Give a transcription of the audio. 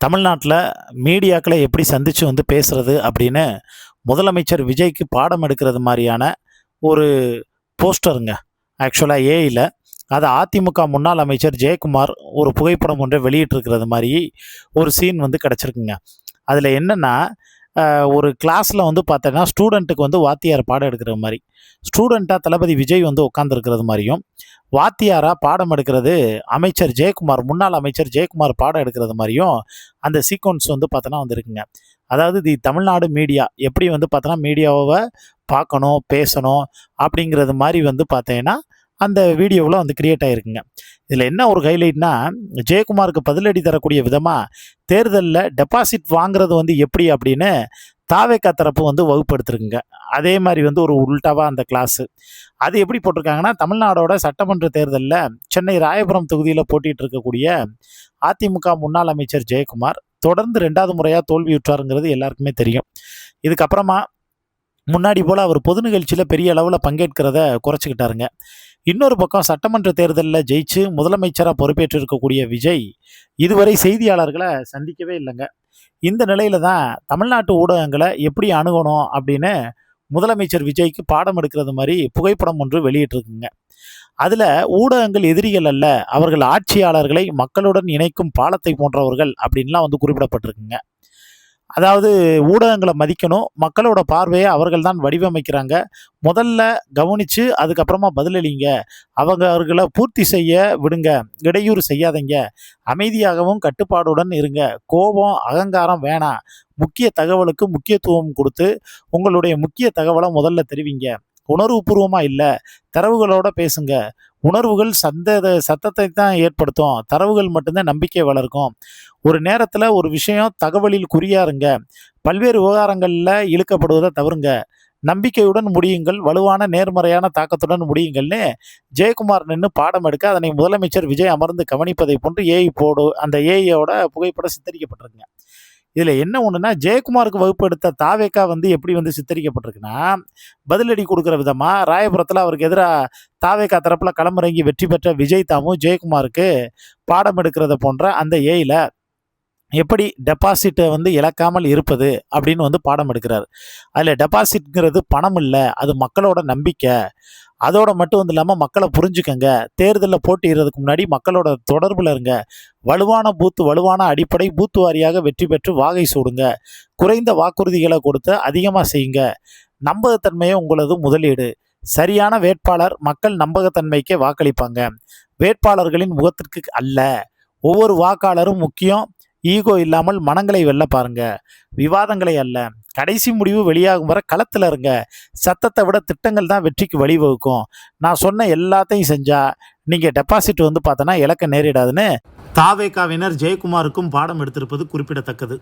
தமிழ்நாட்டில் மீடியாக்களை எப்படி சந்தித்து பேசுறது அப்படின்னு முதலமைச்சர் விஜய்க்கு பாடம் எடுக்கிறது மாதிரியான ஒரு போஸ்டருங்க. ஆக்சுவலாக ஏஐயில் அதை அதிமுக முன்னாள் அமைச்சர் ஜெயக்குமார் ஒரு புகைப்படம் ஒன்றை வெளியிட்டிருக்கிறது மாதிரி ஒரு சீன் கிடச்சிருக்குங்க. அதில் என்னென்னா, ஒரு கிளாஸில் பார்த்தோன்னா ஸ்டூடெண்ட்டுக்கு வாத்தியார் பாடம் எடுக்கிற மாதிரி, ஸ்டூடெண்ட்டாக தளபதி விஜய் உட்காந்துருக்கிறது மாதிரியும், வாத்தியாராக பாடம் எடுக்கிறது அமைச்சர் ஜெயக்குமார், முன்னாள் அமைச்சர் ஜெயக்குமார் பாடம் எடுக்கிறது மாதிரியும் அந்த சீக்வன்ஸ் பார்த்தோன்னா இருக்குங்க. அதாவது தமிழ்நாடு மீடியா எப்படி பார்த்தோன்னா மீடியாவை பார்க்கணும், பேசணும் அப்படிங்கிறது மாதிரி பார்த்தீங்கன்னா அந்த வீடியோவில் கிரியேட் ஆகிருக்குங்க. இதில் என்ன ஒரு ஹைலைட்னா, ஜெயக்குமாருக்கு பதிலடி தரக்கூடிய விதமாக தேர்தலில் டெபாசிட் வாங்குறது எப்படி அப்படின்னு தாவேக்கா தரப்பு வகுப்படுத்திருக்குங்க. அதே மாதிரி ஒரு உல்டாவாக அந்த கிளாஸு அது எப்படி போட்டிருக்காங்கன்னா, தமிழ்நாடோட சட்டமன்ற தேர்தலில் சென்னை ராயபுரம் தொகுதியில் போட்டிகிட்டு இருக்கக்கூடிய அதிமுக முன்னாள் அமைச்சர் ஜெயக்குமார் தொடர்ந்து 2வது முறையாக தோல்வியுற்றாருங்கிறது எல்லாருக்குமே தெரியும். இதுக்கப்புறமா முன்னாடி போல் அவர் பொது நிகழ்ச்சியில் பெரிய அளவில் பங்கேற்கிறத குறைச்சிக்கிட்டாருங்க. இன்னொரு பக்கம் சட்டமன்ற தேர்தலில் ஜெயிச்சு முதலமைச்சராக பொறுப்பேற்று இருக்கக்கூடிய விஜய் இதுவரை செய்தியாளர்களை சந்திக்கவே இல்லைங்க. இந்த நிலையில தான் தமிழ்நாட்டு ஊடகங்களை எப்படி அணுகணும் அப்படின்னு முதலமைச்சர் விஜய்க்கு பாடம் எடுக்கிறது மாதிரி புகைப்படம் ஒன்று வெளியிட்டிருக்குங்க. அதில் ஊடகங்கள் எதிரிகள் அல்ல, அவர்கள் ஆட்சியாளர்களை மக்களுடன் இணைக்கும் பாலத்தை போன்றவர்கள் அப்படின்லாம் குறிப்பிடப்பட்டிருக்குங்க. அதாவது ஊடகங்களை மதிக்கணும், மக்களோட பார்வையை அவர்கள் தான் வடிவமைக்கிறாங்க, முதல்ல கவனித்து அதுக்கப்புறமா பதிலளிங்க, அவர்களை பூர்த்தி செய்ய விடுங்க, இடையூறு செய்யாதீங்க, அமைதியாகவும் கட்டுப்பாடுடன் இருங்க, கோபம் அகங்காரம் வேணாம், முக்கிய தகவலுக்கு முக்கியத்துவம் கொடுத்து உங்களுடைய முக்கிய தகவலை முதல்ல தெரிவிங்க, உணர்வுபூர்வமாக இல்லை, தரவுகளோட பேசுங்க, உணர்வுகள் சத்தத்தை தான் ஏற்படுத்தும், தரவுகள் மட்டும்தான் நம்பிக்கை வளர்க்கும், ஒரு நேரத்தில் ஒரு விஷயம் தகவலில் குறியாருங்க, பல்வேறு விவகாரங்களில் இழுக்கப்படுவதை தவிருங்க, நம்பிக்கையுடன் முடியுங்கள், வலுவான நேர்மறையான தாக்கத்துடன் முடியுங்கள்னு ஜெயக்குமார் நின்று பாடம் எடுக்க அதனை முதலமைச்சர் விஜய் அமர்ந்து கவனிப்பதை போன்று ஏஐ அந்த ஏஐயோட புகைப்படம் சித்தரிக்கப்பட்டிருக்குங்க. இதில் என்ன ஒன்றுனா, ஜெயக்குமாருக்கு வகுப்பு எடுத்த தாவேக்கா எப்படி சித்தரிக்கப்பட்டிருக்குன்னா, பதிலடி கொடுக்குற விதமாக ராயபுரத்தில் அவருக்கு எதிராக தாவேக்கா தரப்பில் களமிறங்கி வெற்றி பெற்ற விஜய் தாமு ஜெயக்குமாருக்கு பாடம் எடுக்கிறத போன்ற அந்த ஏஐயில் எப்படி டெபாசிட்டை இழக்காமல் இருப்பது அப்படின்னு பாடம் எடுக்கிறார். அதில் டெபாசிட்ங்கிறது பணம் இல்லை, அது மக்களோட நம்பிக்கை. அதோட மட்டும் இல்லாமல் மக்களை புரிஞ்சுக்கங்க, தேர்தலில் போட்டியிடுறதுக்கு முன்னாடி மக்களோட தொடர்பில் இருங்க, வலுவான பூத்து வலுவான அடிப்படை பூத்து வாரியாக வெற்றி பெற்று வாகை சூடுங்க, குறைந்த வாக்குறுதிகளை கொடுத்து அதிகமாக செய்யுங்க, நம்பகத்தன்மையை உங்களது முதலீடு, சரியான வேட்பாளர் மக்கள் நம்பகத்தன்மைக்கே வாக்களிப்பாங்க, வேட்பாளர்களின் முகத்திற்கு அல்ல, ஒவ்வொரு வாக்காளரும் முக்கியம், ஈகோ இல்லாமல் மனங்களை வெல்ல பாருங்க, விவாதங்களை அல்ல, கடைசி முடிவு வெளியாகும் வர களத்தில் இருங்க, சத்தத்தை விட திட்டங்கள் தான் வெற்றிக்கு வழிவகுக்கும், நான் சொன்ன எல்லாத்தையும் செஞ்சால் நீங்கள் டெபாசிட் பார்த்தோன்னா இழக்க நேரிடாதுன்னு தாவேக்காவினர் ஜெயக்குமாருக்கும் பாடம் எடுத்திருப்பது குறிப்பிடத்தக்கது.